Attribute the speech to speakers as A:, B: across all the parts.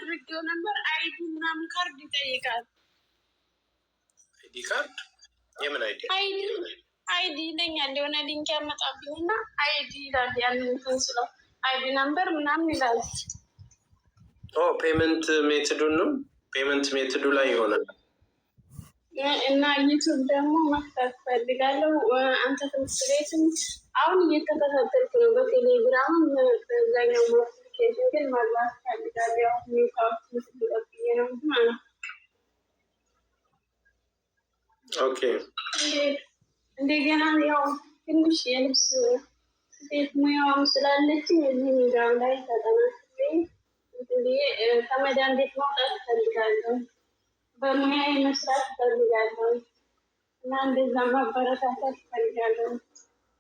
A: አድርጌው ነበር። አይዲ ምናምን ካርድ ይጠይቃል።
B: አይዲ ካርድ የምን አይዲ?
A: አይዲ ይለኛል። የሆነ ሊንክ ያመጣብኝና አይዲ ይላል። ያንን እንትን ስለው አይዲ ነምበር ምናምን ይላል።
B: ፔመንት ሜትዱን ነው። ፔመንት ሜትዱ ላይ ይሆናል።
A: እና ዩቱብ ደግሞ መክፈት ፈልጋለሁ። አንተ ትምህርት ቤትም አሁን እየተከታተልኩ ነው። በቴሌግራም በዛኛው ኖቲፊኬሽን ግን ማግባት ፈልጋለሁ። ያው ሚካዎች ምትጠብዬ ነው ማለት።
B: ኦኬ
A: እንደገና ያው ትንሽ የልብስ ስፌት ሙያውም ስላለችኝ እዚህ ሚዲያም ላይ ተጠናክሬ ከመዳን ቤት መውጣት እፈልጋለሁ። በሙያ መስራት እፈልጋለሁ እና እንደዛ ማበረታታት እፈልጋለሁ።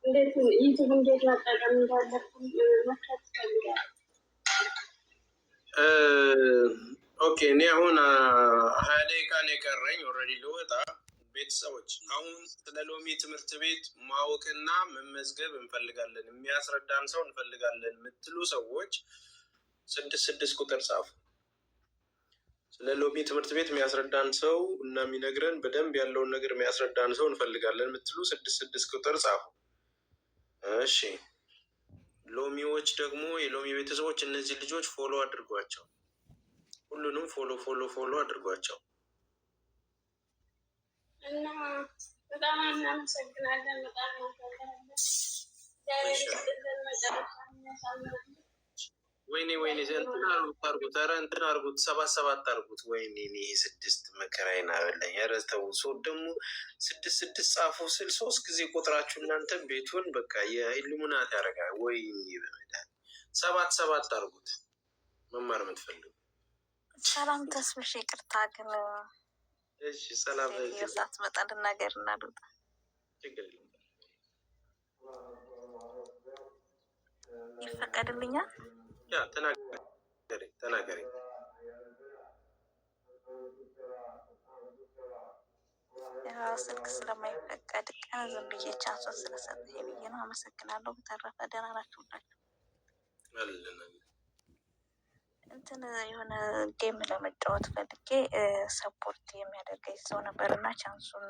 A: እንዴት ዩቱብ እንዴት መጠቀም እንዳለብኝ መክረት እፈልጋለሁ።
B: ኦኬ እኔ አሁን 20 ደቂቃ ነው የቀረኝ ኦልሬዲ ልወጣ። ቤተሰቦች አሁን ስለ ሎሚ ትምህርት ቤት ማወቅና መመዝገብ እንፈልጋለን፣ የሚያስረዳን ሰው እንፈልጋለን የምትሉ ሰዎች 6 ቁጥር ጻፉ። ስለ ሎሚ ትምህርት ቤት የሚያስረዳን ሰው እና የሚነግረን በደንብ ያለውን ነገር የሚያስረዳን ሰው እንፈልጋለን የምትሉ 6 ቁጥር ጻፉ። እሺ ሎሚዎች ደግሞ የሎሚ ቤተሰቦች እነዚህ ልጆች ፎሎ አድርጓቸው፣ ሁሉንም ፎሎ አድርጓቸው።
A: እና በጣም እናመሰግናለን። በጣም
B: ወይኔ እንትን አርጉት፣ ኧረ እንትን አርጉት፣ 7 አርጉት። ወይኔ እኔ 6 መከራዬን አበላኝ። ኧረ ተው ሰው ደግሞ 6 ጻፉ ስል 3 ጊዜ ቁጥራችሁ እናንተ ቤቱን በቃ የኢሉሚናት ያደርጋል። ወይኔ በመድኃኒዓለም 7 አርጉት። መማር የምትፈልጉ
C: ሰላም ተስብሽ ይቅርታ ግን
B: እሺ ሰላም
C: ሰዓት መጣ ልናገር እናሉት ይፈቀድልኛል?
B: ያ ተናገሪ።
C: ስልክ ስለማይፈቀድ ቀን ዝም ብዬ ቻንሶን ስለሰጠኝ ብዬ ነው። አመሰግናለሁ። በተረፈ ደህና ናችሁላችሁ? እንትን የሆነ ጌም ለመጫወት ፈልጌ ሰፖርት የሚያደርገኝ ሰው ነበር እና ቻንሱን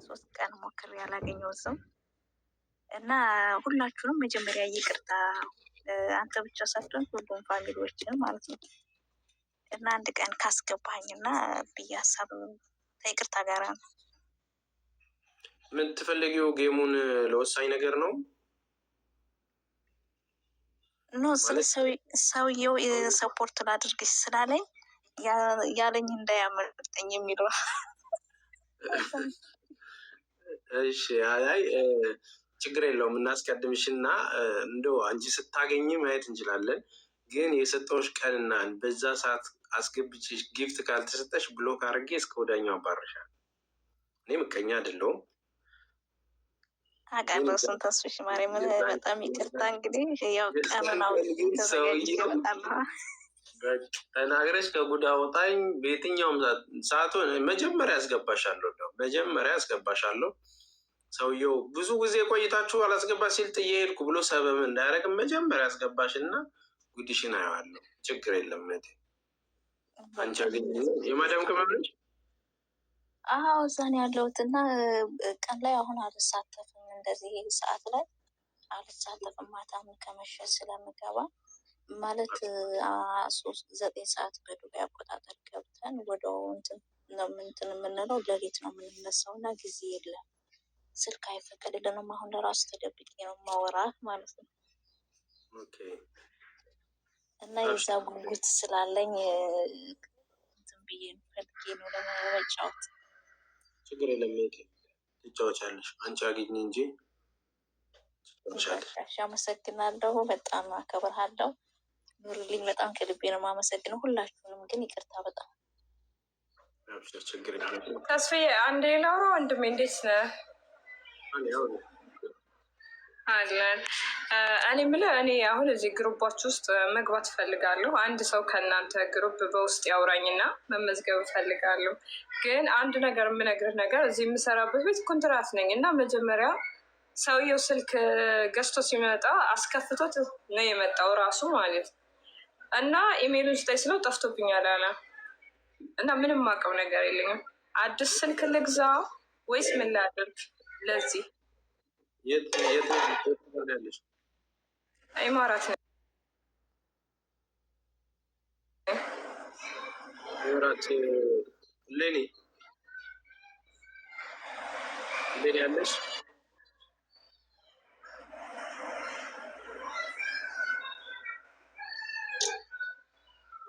C: 3 ቀን ሞክሬ ያላገኘሁትም እና ሁላችሁንም መጀመሪያ ይቅርታ፣ አንተ ብቻ ሳትሆን ሁሉም ፋሚሊዎችን ማለት ነው። እና አንድ ቀን ካስገባኝ እና ብዬ ሀሳብ ከይቅርታ ጋር ነው።
B: ምን ትፈልጊው? ጌሙን ለወሳኝ ነገር ነው
C: ኖ ሰውየው ሰፖርት ላድርግሽ ስላለኝ ያለኝ እንዳያመልጠኝ የሚለው።
B: እሺ አይ ችግር የለውም እናስቀድምሽና እንደው አንቺ ስታገኝ ማየት እንችላለን። ግን የሰጠውሽ ቀንና በዛ ሰዓት አስገብቼሽ ጊፍት ካልተሰጠሽ ብሎክ አድርጌ እስከ ወዳኛው አባርሻለሁ። እኔ ምቀኛ አይደለሁም።
C: አቃረሱን ተስፍሽ ማርያምን በጣም ይቅርታ። እንግዲህ ያው ቀኑናው
B: ተናግረሽ ከጉዳ ወጣኝ። በየትኛውም ሰዓቱን መጀመሪያ ያስገባሻለሁ። ሰውየው ብዙ ጊዜ ቆይታችሁ አላስገባ ሲል ጥዬ ሄድኩ ብሎ ሰበብ እንዳያደርግ መጀመሪያ ያስገባሽና ጉዲሽን አየዋለሁ። ችግር የለም። አንቺ ግን የማዳም ቅመምነች?
C: አዎ እዛን ያለሁት እና ቀን ላይ አሁን አልሳተፍም። እንደዚህ ሰዓት ላይ አልሳተፍም። ማታም ከመሸ ስለምገባ ማለት 9 ሰዓት በዱባይ አቆጣጠር ገብተን ወደው እንትን ነው የምንለው፣ ሌሊት ነው የምንነሳው እና ጊዜ የለም። ስልክ አይፈቀድልንም። አሁን ለራሱ ተደብቄ ነው ማወራህ ማለት ነው። እና የዛ ጉጉት ስላለኝ እንትን ብዬ ፈልጌ ነው ለመጫወት።
B: ችግር የለም ትጫወቻለሽ። አንቺ አግኝ እንጂ
C: አመሰግናለሁ። በጣም አከብርሃለሁ። ኑርልኝ። በጣም ከልቤ ነው የማመሰግነው ሁላችሁንም። ግን ይቅርታ በጣም
B: ችግር የለም።
D: ተስፋዬ አንዴ ላውራ ወንድሜ፣ እንዴት ነህ? አለን። እኔ የምልህ እኔ አሁን እዚህ ግሩባች ውስጥ መግባት እፈልጋለሁ። አንድ ሰው ከእናንተ ግሩፕ በውስጥ ያውራኝና መመዝገብ እፈልጋለሁ። ግን አንድ ነገር የምነግርህ ነገር እዚህ የምሰራበት ቤት ኮንትራት ነኝ እና መጀመሪያ ሰውየው ስልክ ገዝቶ ሲመጣ አስከፍቶት ነው የመጣው ራሱ ማለት እና ኢሜይሉን ስታይ ስለው ጠፍቶብኛል አለ እና ምንም ማውቀው ነገር የለኝም። አዲስ ስልክ ልግዛ ወይስ ምን ላድርግ? ለዚህ
B: የት ያለሽ?
D: ኢማራት ነው።
B: ኢማራት ሌኒ ያለሽ?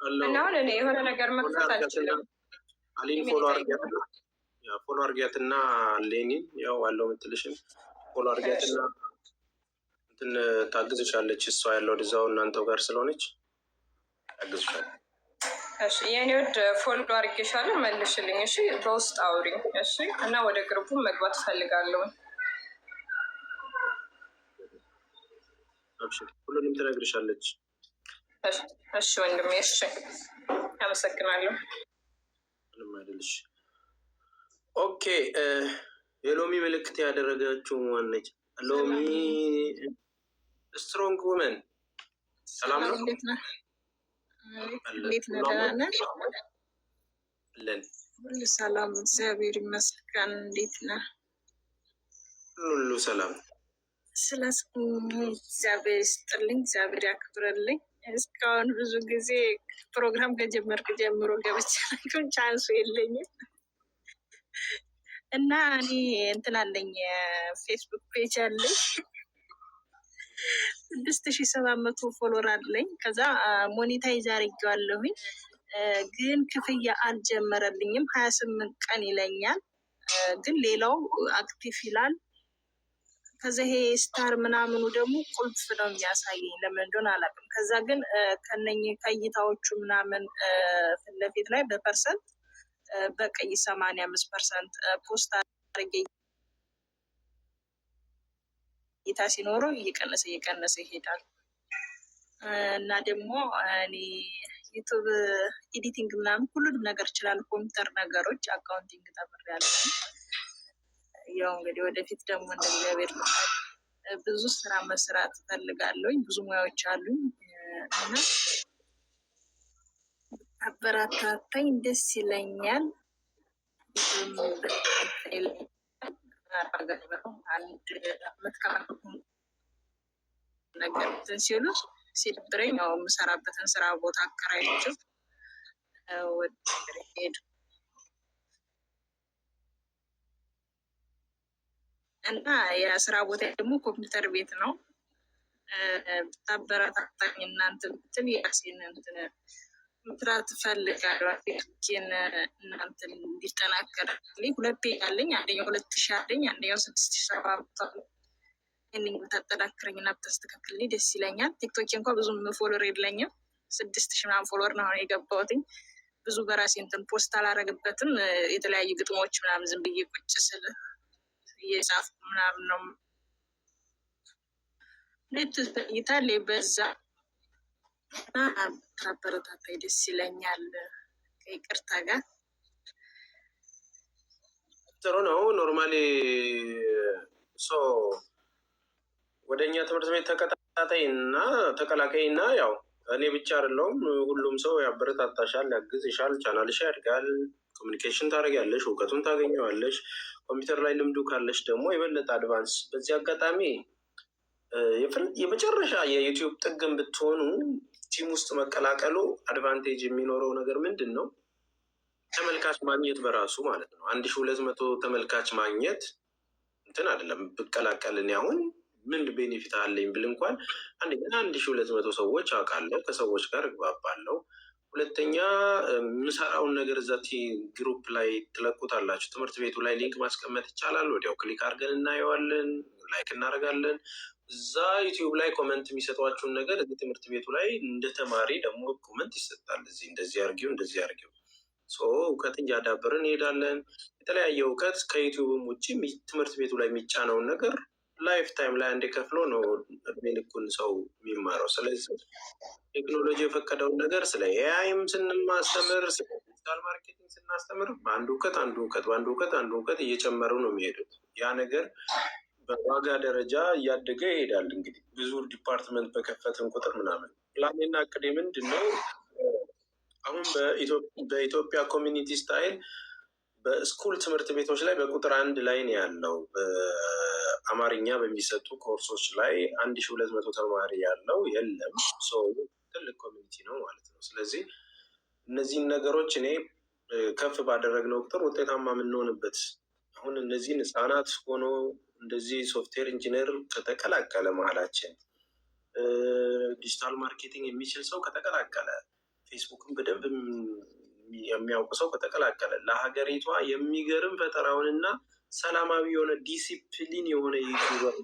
D: እና አሁን እኔ የሆነ ነገር መክፈት አልችልም።
B: አሊን ፎሎ አርጊያትና ሌኒን ያው አለው ምትልሽን ፎሎ አርጊያትና እንትን ታግዝሻለች። እሷ ያለው እዛው እናንተው ጋር ስለሆነች ታግዝሻለች።
D: እሺ የኔ ወድ ፎሎ አርጌሻለሁ፣ መልሽልኝ። እሺ በውስጥ አውሪኝ። እሺ እና ወደ ግሩፑ መግባት ፈልጋለሁ።
B: አብሽር፣ ሁሉንም ትነግርሻለች።
D: እሺ ወንድሜ፣ እሺ አመሰግናለሁ።
B: ምንም አይደልሽ። ኦኬ የሎሚ ምልክት ያደረገችው ማነች? ሎሚ ስትሮንግ ውመን። ሰላም ነው?
E: እንዴት ነህ? ደህና ነህ? ሁሉ ሰላም፣ እግዚአብሔር ይመስገን። እንዴት ነህ?
B: ሁሉ ሰላም።
E: ስለ እግዚአብሔር ይስጥልኝ፣ እግዚአብሔር ያክብርልኝ። እስካሁን ብዙ ጊዜ ፕሮግራም ከጀመርክ ጀምሮ ገብቼ ቻንሱ የለኝም እና እኔ እንትን አለኝ ፌስቡክ ፔጅ አለኝ 6700 ፎሎወር አለኝ። ከዛ ሞኔታይዝ አድርጌዋለሁኝ ግን ክፍያ አልጀመረልኝም። 28 ቀን ይለኛል ግን ሌላው አክቲቭ ይላል። ከዛ ይሄ ስታር ምናምኑ ደግሞ ቁልፍ ነው የሚያሳየኝ፣ ለምን እንደሆነ አላውቅም። ከዛ ግን ከነኚህ ከእይታዎቹ ምናምን ፊት ለፊት ላይ በፐርሰንት በቀይ 85% ፖስት አድርጌ እይታ ሲኖረው እየቀነሰ ይሄዳል። እና ደግሞ እኔ ዩቱብ ኤዲቲንግ ምናምን ሁሉንም ነገር ይችላል፣ ኮምፒውተር ነገሮች አካውንቲንግ ተምሬያለሁ። ያው እንግዲህ ወደፊት ደግሞ እንደ እግዚአብሔር ብዙ ስራ መስራት ፈልጋለሁ። ብዙ ሙያዎች አሉኝ እና አበረታታኝ፣ ደስ ይለኛል። አንድ ነገር ሲሉ ሲደብረኝ ያው የምሰራበትን ስራ ቦታ አከራይቼው ወደ ሄዱ እና የስራ ቦታ ደግሞ ኮምፒውተር ቤት ነው። ታበረታታኝ እናንተ ብትል የራሴን እንትን መስራት እፈልጋለሁ። አፍሪካን እናንተ እንዲጠናከር 2 ፔጅ አለኝ። አንደኛው 2000 አለኝ፣ አንደኛው 6700 እኔን ብታጠናክረኝ እና ብታስተካክልልኝ ደስ ይለኛል። ቲክቶክ እንኳን ብዙም ፎሎወር የለኝም፣ 6000 ምናምን ፎሎወር ነው የገባሁትኝ። ብዙ በራሴ እንትን ፖስት አላረግበትም። የተለያዩ ግጥሞች ምናምን ዝም ብዬ ቁጭ ስል እየጻፍኩ ምናምን ነው። ይታል በዛ እና አበረታታይ ደስ ይለኛል። ከይቅርታ ጋር
B: ጥሩ ነው። ኖርማሊ ወደ እኛ ትምህርት ቤት ተከታታይ እና ተቀላቃይ እና ያው እኔ ብቻ አይደለሁም፣ ሁሉም ሰው ያበረታታሻል፣ ያግዝሻል፣ ቻናልሽ ያድጋል፣ ኮሚኒኬሽን ታደርጊያለሽ፣ እውቀቱን ታገኘዋለሽ። ኮምፒውተር ላይ ልምዱ ካለሽ ደግሞ የበለጠ አድቫንስ። በዚህ አጋጣሚ የመጨረሻ የዩቲዩብ ጥግን ብትሆኑ ቲም ውስጥ መቀላቀሉ አድቫንቴጅ የሚኖረው ነገር ምንድን ነው? ተመልካች ማግኘት በራሱ ማለት ነው። 1200 ተመልካች ማግኘት እንትን አይደለም። ብቀላቀልን አሁን ምን ቤኔፊት አለኝ ብል እንኳን አንደኛ 1200 ሰዎች አውቃለሁ፣ ከሰዎች ጋር እግባባለሁ። ሁለተኛ የምሰራውን ነገር እዛ ግሩፕ ላይ ትለቁታላችሁ። ትምህርት ቤቱ ላይ ሊንክ ማስቀመጥ ይቻላል። ወዲያው ክሊክ አድርገን እናየዋለን፣ ላይክ እናደርጋለን። እዛ ዩቲዩብ ላይ ኮመንት የሚሰጧችሁን ነገር እዚህ ትምህርት ቤቱ ላይ እንደ ተማሪ ደግሞ ኮመንት ይሰጣል። እዚህ እንደዚህ አርጊው፣ እንደዚህ አርጊው። እውቀት እያዳበርን እንሄዳለን። የተለያየ እውቀት ከዩቲዩብም ውጭ ትምህርት ቤቱ ላይ የሚጫነውን ነገር ላይፍ ታይም ላይ አንዴ ከፍሎ ነው እድሜ ልኩን ሰው የሚማረው። ስለዚህ ቴክኖሎጂ የፈቀደውን ነገር ስለ ኤአይም ስንማስተምር፣ ስለ ዲጂታል ማርኬቲንግ ስናስተምር በአንድ እውቀት እየጨመሩ ነው የሚሄዱት። ያ ነገር በዋጋ ደረጃ እያደገ ይሄዳል። እንግዲህ ብዙ ዲፓርትመንት በከፈትን ቁጥር ምናምን ፕላኔና እቅዴ ምንድን ነው? አሁን በኢትዮጵያ ኮሚኒቲ ስታይል በስኩል ትምህርት ቤቶች ላይ በቁጥር 1 ላይ ነው ያለው። በአማርኛ በሚሰጡ ኮርሶች ላይ 1200 ተማሪ ያለው የለም። ትልቅ ኮሚኒቲ ነው ማለት ነው። ስለዚህ እነዚህን ነገሮች እኔ ከፍ ባደረግነው ቁጥር ውጤታማ የምንሆንበት አሁን እነዚህን ህፃናት ሆኖ እንደዚህ ሶፍትዌር ኢንጂነር ከተቀላቀለ መሀላችን ዲጂታል ማርኬቲንግ የሚችል ሰው ከተቀላቀለ ፌስቡክን በደንብ የሚያውቅ ሰው ከተቀላቀለ ለሀገሪቷ የሚገርም ፈጠራውንና ሰላማዊ የሆነ ዲሲፕሊን የሆነ ዩቲዩበር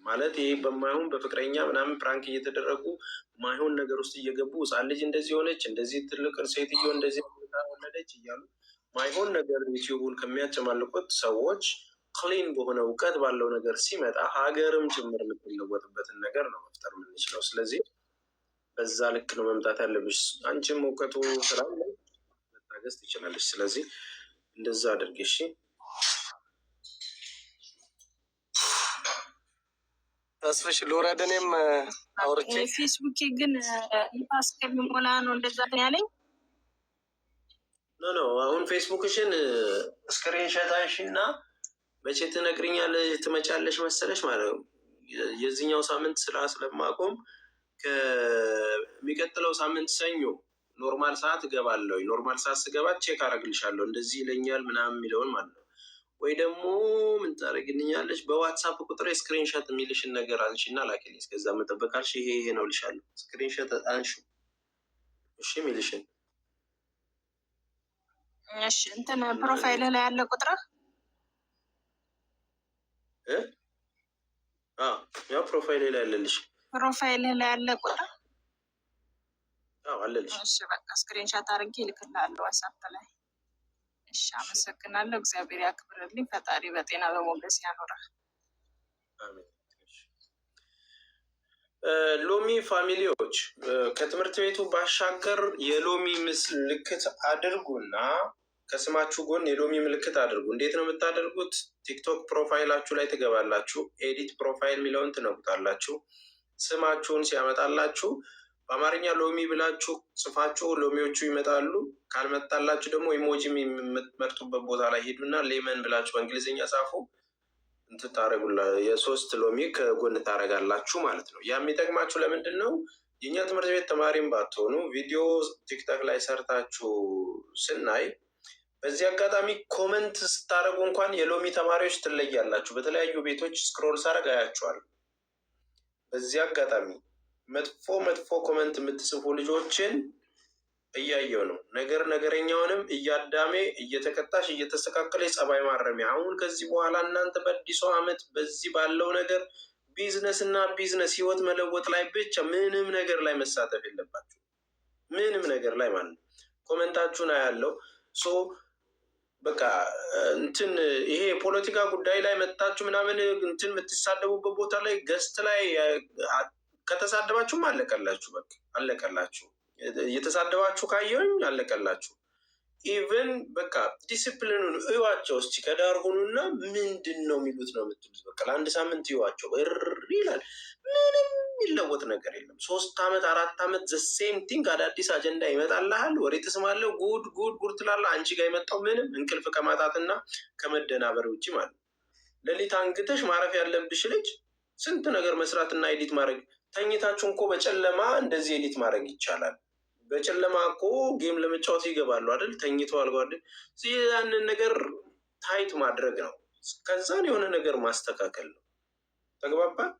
B: ማለት ይሄ በማይሆን በፍቅረኛ ምናምን ፕራንክ እየተደረጉ ማይሆን ነገር ውስጥ እየገቡ ህፃን ልጅ እንደዚህ ሆነች፣ እንደዚህ ትልቅ ሴትዮ እንደዚህ ወለደች እያሉ ማይሆን ነገር ዩቲዩቡን ከሚያጨማልቁት ሰዎች ክሊን በሆነ እውቀት ባለው ነገር ሲመጣ ሀገርም ጭምር የምትለወጥበትን ነገር ነው መፍጠር የምንችለው። ስለዚህ በዛ ልክ ነው መምጣት ያለብሽ። አንቺም እውቀቱ ስላለ መታገዝ ትችላለች። ስለዚህ እንደዛ አድርጊ እሺ።
F: ተስፍሽ ልውረድ። እኔም አውርቼ
E: ፌስቡክ ግን ይፋስ ከሚሞላ ነው እንደዛ ያለኝ።
B: ኖ አሁን ፌስቡክሽን ስክሪንሾት አንሺ እና መቼ ትነግሪኛለሽ ትመጫለሽ መሰለሽ ማለት ነው። የዚህኛው ሳምንት ስራ ስለማቆም ከሚቀጥለው ሳምንት ሰኞ ኖርማል ሰዓት እገባለሁ። ኖርማል ሰዓት ስገባ ቼክ አደርግልሻለሁ እንደዚህ ይለኛል ምናምን የሚለውን ማለት ነው። ወይ ደግሞ ምን ታደርግልኛለች? በዋትሳፕ ቁጥር ስክሪንሾት የሚልሽን ነገር አንሺና ላኪልኝ። እስከዛ መጠበቃልሽ ይሄ ነው ልሻለሁ። ስክሪንሾት አንሺ እሺ የሚልሽን።
E: እሺ እንትን ፕሮፋይል ላይ ያለ ቁጥር
B: ያው ፕሮፋይል ላይ ያለልሽ
E: ፕሮፋይል ላይ ያለ ቁጥር
B: አለልሽ።
E: እሺ በቃ ስክሪንሾት አድርጌ እልክልሃለሁ ዋትሳፕ ላይ። እሺ አመሰግናለሁ። እግዚአብሔር ያክብርልኝ። ፈጣሪ በጤና በሞገስ ያኖራል።
B: አሜን። ሎሚ ፋሚሊዎች ከትምህርት ቤቱ ባሻገር የሎሚ ምልክት አድርጉና ከስማችሁ ጎን የሎሚ ምልክት አድርጉ። እንዴት ነው የምታደርጉት? ቲክቶክ ፕሮፋይላችሁ ላይ ትገባላችሁ። ኤዲት ፕሮፋይል የሚለውን ትነኩታላችሁ። ስማችሁን ሲያመጣላችሁ በአማርኛ ሎሚ ብላችሁ ጽፋችሁ ሎሚዎቹ ይመጣሉ። ካልመጣላችሁ ደግሞ ኢሞጂ የምትመርጡበት ቦታ ላይ ሄዱና ሌመን ብላችሁ በእንግሊዝኛ ጻፉ። እንትታረጉላ የሶስት ሎሚ ከጎን ታረጋላችሁ ማለት ነው። ያ የሚጠቅማችሁ ለምንድን ነው? የእኛ ትምህርት ቤት ተማሪም ባትሆኑ ቪዲዮ ቲክቶክ ላይ ሰርታችሁ ስናይ በዚህ አጋጣሚ ኮመንት ስታደረጉ እንኳን የሎሚ ተማሪዎች ትለያላችሁ። በተለያዩ ቤቶች ስክሮል ሳረግ አያችኋል። በዚህ አጋጣሚ መጥፎ ኮመንት የምትጽፉ ልጆችን እያየው ነው። ነገረኛውንም እያዳሜ እየተቀጣሽ እየተስተካከለ ጸባይ ማረሚያ። አሁን ከዚህ በኋላ እናንተ በአዲሱ ዓመት በዚህ ባለው ነገር ቢዝነስ እና ቢዝነስ ህይወት መለወጥ ላይ ብቻ ምንም ነገር ላይ መሳተፍ የለባችሁ። ምንም ነገር ላይ ማለት ነው። ኮመንታችሁን አያለው። በቃ እንትን ይሄ የፖለቲካ ጉዳይ ላይ መጣችሁ ምናምን እንትን የምትሳደቡበት ቦታ ላይ ገስት ላይ ከተሳደባችሁም አለቀላችሁ። በቃ አለቀላችሁ። እየተሳደባችሁ ካየሁኝ አለቀላችሁ። ኢቨን በቃ ዲስፕሊኑን እዩዋቸው እስኪ ከዳር ሆኑና ምንድን ነው የሚሉት ነው የምትሉት። በቃ ለአንድ ሳምንት እዩዋቸው። ይላል ምንም የሚለወጥ ነገር የለም። 3 ዓመት 4 ዓመት ዘሴም ቲንግ አዳዲስ አጀንዳ ይመጣልሃል። ወሬ ትስማለህ። ጉድ ትላለህ። አንቺ ጋር የመጣው ምንም እንቅልፍ ከማጣትና ከመደናበር ውጭ ማለት ነው። ሌሊት አንግተሽ ማረፍ ያለብሽ ልጅ ስንት ነገር መስራትና ኤዲት ማድረግ። ተኝታችሁ እኮ በጨለማ እንደዚህ ኤዲት ማድረግ ይቻላል። በጨለማ እኮ ጌም ለመጫወት ይገባሉ አይደል? ተኝተዋል ጓደኝ። ያንን ነገር ታይት ማድረግ ነው። ከዛን የሆነ ነገር ማስተካከል ነው። ተግባባን?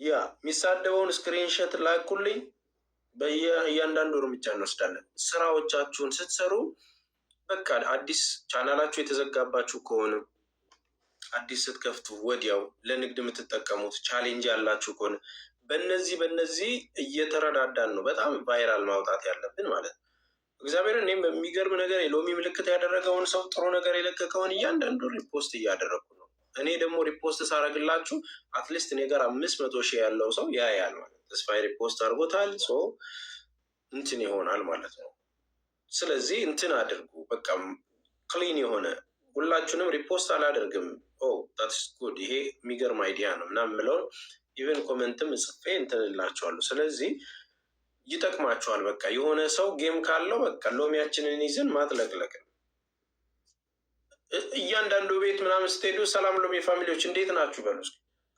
B: ያ የሚሳደበውን ስክሪንሾት ላኩልኝ። በእያንዳንዱ እርምጃ እንወስዳለን። ስራዎቻችሁን ስትሰሩ በቃ አዲስ ቻናላችሁ የተዘጋባችሁ ከሆነ አዲስ ስትከፍቱ ወዲያው ለንግድ የምትጠቀሙት ቻሌንጅ ያላችሁ ከሆነ በእነዚህ እየተረዳዳን ነው በጣም ቫይራል ማውጣት ያለብን ማለት ነው። እግዚአብሔር እኔም በሚገርም ነገር የሎሚ ምልክት ያደረገውን ሰው ጥሩ ነገር የለቀቀውን እያንዳንዱ ሪፖስት እያደረግኩ ነው። እኔ ደግሞ ሪፖስት ሳረግላችሁ አትሊስት እኔ ጋር 500 ሺህ ያለው ሰው ያያል ማለት ተስፋዬ ሪፖስት አድርጎታል። እንትን ይሆናል ማለት ነው። ስለዚህ እንትን አድርጉ። በቃ ክሊን የሆነ ሁላችሁንም ሪፖስት አላደርግም። ታትስ ጉድ ይሄ የሚገርም አይዲያ ነው ምናምን የምለውን ኢቨን ኮመንትም ጽፌ እንትንላቸዋለሁ። ስለዚህ ይጠቅማቸዋል። በቃ የሆነ ሰው ጌም ካለው በቃ ሎሚያችንን ይዘን ማጥለቅለቅ ነው። እያንዳንዱ ቤት ምናምን ስትሄዱ ሰላም ሎሚ ፋሚሊዎች እንዴት ናችሁ በሉ።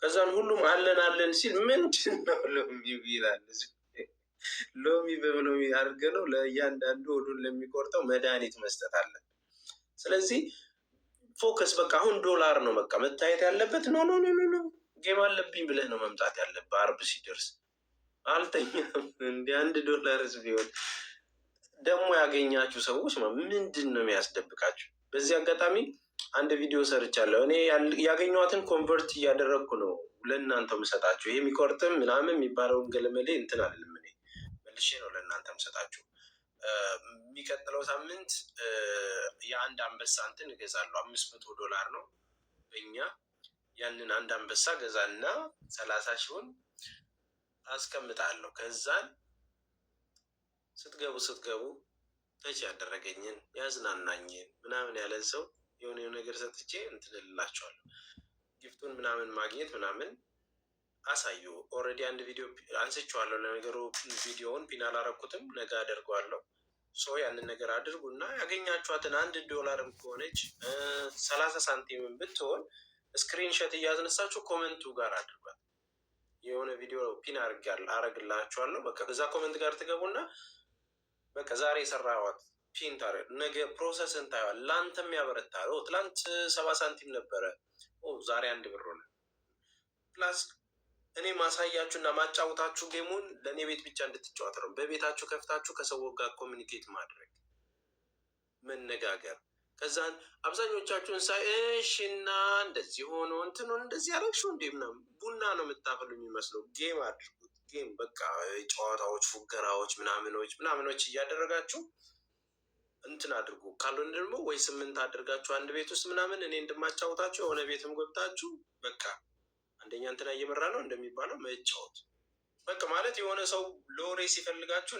B: ከዛን ሁሉም አለን አለን ሲል ምንድን ነው ሎሚ ይላል። ሎሚ በሎሚ አድርገ ነው ለእያንዳንዱ ሆዱን ለሚቆርጠው መድኃኒት መስጠት አለን። ስለዚህ ፎከስ በቃ አሁን ዶላር ነው በቃ መታየት ያለበት። ኖ ኖ ኖ ኖ ጌም አለብኝ ብለህ ነው መምጣት ያለብህ። አርብ ሲደርስ አልተኛም እንዲ $1 ቢሆን ደግሞ ያገኛችሁ ሰዎች ምንድን ነው የሚያስደብቃችሁ? በዚህ አጋጣሚ አንድ ቪዲዮ ሰርቻለሁ። እኔ ያገኘኋትን ኮንቨርት እያደረግኩ ነው ለእናንተ ምሰጣችሁ። ይሄ የሚቆርጥም ምናምን የሚባለውን ገለመሌ እንትን አልልም። እኔ መልሼ ነው ለእናንተ ምሰጣችሁ። የሚቀጥለው ሳምንት የአንድ አንበሳ እንትን እገዛለሁ። $500 ነው በእኛ። ያንን አንድ አንበሳ ገዛና 30 ሺውን አስቀምጣለሁ። ከዛን ስትገቡ ተች ያደረገኝን ያዝናናኝን ምናምን ያለን ሰው የሆነ ነገር ሰጥቼ እንትንልላቸዋለሁ። ጊፍቱን ምናምን ማግኘት ምናምን አሳዩ። ኦልሬዲ አንድ ቪዲዮ አንስቼዋለሁ። ለነገሩ ቪዲዮውን ፒን አላረኩትም፣ ነገ አደርገዋለሁ። ያንን ነገር አድርጉና ያገኛችኋትን $1 ከሆነች 30 ሳንቲምን ብትሆን ስክሪንሾት እያዝነሳችሁ ኮመንቱ ጋር አድርጓል። የሆነ ቪዲዮ ፒን አረግላችኋለሁ። በቃ ከዛ ኮመንት ጋር ትገቡና በቃ ዛሬ የሰራዋት ፒን ታረግ፣ ነገ ፕሮሰስ እንታየዋል። ለአንተም ያበረታል። ትላንት 70 ሳንቲም ነበረ፣ ዛሬ $1 ሆነ። ፕላስ እኔ ማሳያችሁና ማጫወታችሁ ጌሙን ለእኔ ቤት ብቻ እንድትጫወት ነው። በቤታችሁ ከፍታችሁ ከሰው ጋር ኮሚኒኬት ማድረግ፣ መነጋገር። ከዛን አብዛኞቻችሁን ሳይ እሺና እንደዚህ ሆኖ እንትኑን እንደዚህ ያደረግሽው እንዴ ምናምን ቡና ነው የምታፈሉ የሚመስለው። ጌም አድርጉት። ጌም በቃ ጨዋታዎች፣ ፉገራዎች፣ ምናምኖች እያደረጋችሁ እንትን አድርጉ። ካልሆነ ደግሞ ወይ 8 አድርጋችሁ አንድ ቤት ውስጥ ምናምን እኔ እንደማጫወታችሁ የሆነ ቤትም ገብታችሁ በቃ አንደኛ እንትና እየመራ ነው እንደሚባለው መጫወት በቃ ማለት የሆነ ሰው ለወሬ ሲፈልጋችሁ